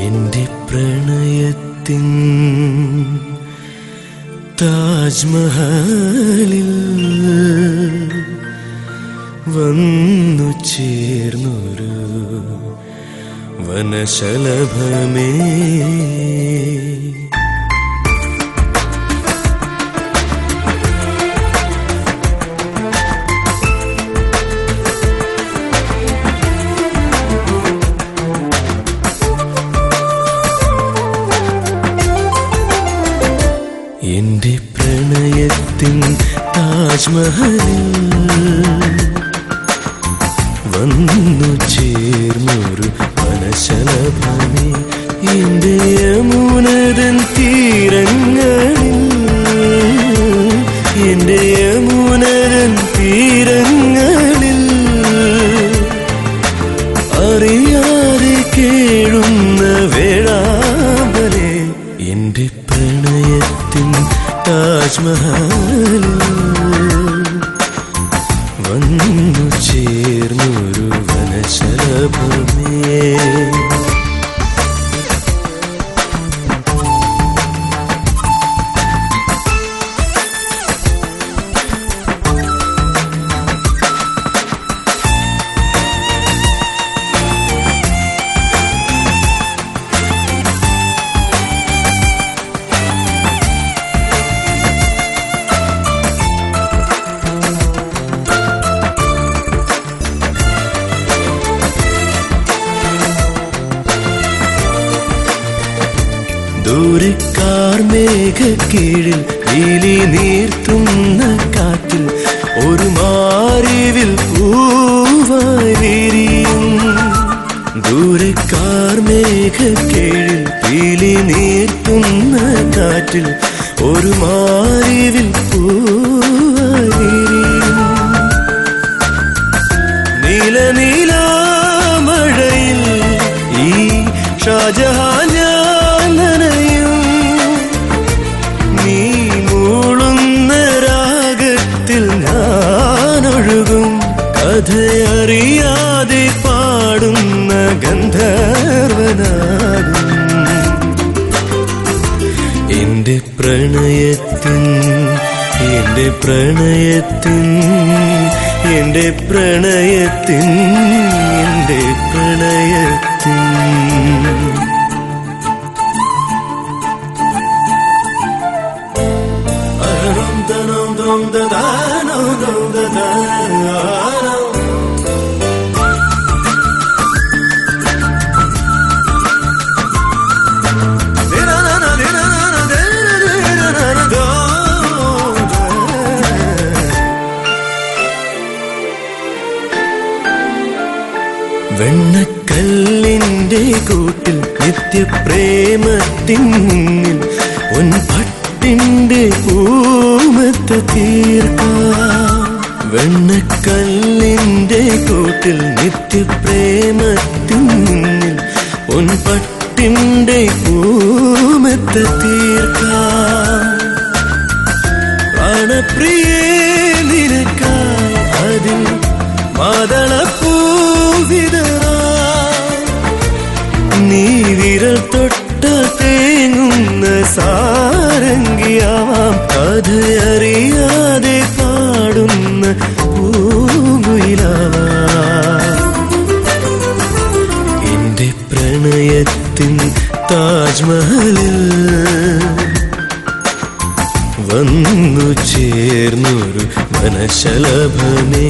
എന്റെ പ്രണയത്തിൻ താജ്മഹലിൽ വന്നു ചേർന്നൊരു വനശലഭമേ, എന്റെ പ്രണയത്തിൻ താജ്മഹലിൽ വന്നു ചേർന്നൊരു വനശലഭമേ, എന്റെ യമുനതൻ തീരങ്ങളിൽ, എന്റെ യമുനതൻ തീരങ്ങളിൽ അറിയാതെ കേഴുന്ന വേഴാമ്പലേ, എന്റെ പ്രണയത്തിൻ താജ്മഹലിൽ വന്നു ചേർന്നൊരു വനശലഭമേ. ദൂരക്കാർ മേഘക്കീഴിൽ നീലി നീർത്തുന്ന കാറ്റിൽ ഒരു മാറിവിൽ പൂവായി വിരിയും. ദൂരക്കാർ മേഘക്കീഴിൽ നീലി നീർത്തുന്ന കാറ്റിൽ ഒരു മാറിവിൽ പൂവായി വിരിയും. നീല നീലാമഴയിൽ ഈ ഷാജഹാൻ കഥയറിയാതെ പാടുന്ന ഗന്ധർവനാകും. എന്റെ പ്രണയത്തിൻ, എന്റെ പ്രണയത്തിൻ, എന്റെ പ്രണയത്തിൻ, എന്റെ പ്രണയത്തിൻ. വെണ്ണക്കല്ലിന്റെ കൂട്ടിൽ നിത്യപ്രേമത്തിൻ മുന്നിൽ പൊൻപട്ടിന്റെ പൂമത്ത് തീർക്കാം. വെണ്ണക്കല്ലിന്റെ കൂട്ടിൽ നിത്യപ്രേമത്തിൻ മുന്നിൽ പൊൻപട്ടിന്റെ പൂമത്ത് തീർക്കാം. പ്രാണപ്രിയേ നിനക്കായി അതിൽ മാതളപ്പൂവിതറാ, നീ വിരൽ തൊട്ട തേങ്ങുന്ന സാരംഗിയാവാം. കഥയറിയാതെ പാടുന്ന പൂങ്കുയിലാവാം. എന്റെ പ്രണയത്തിൻ താജ്മഹലിൽ വന്നു ചേർന്നൊരു വനശലഭമേ,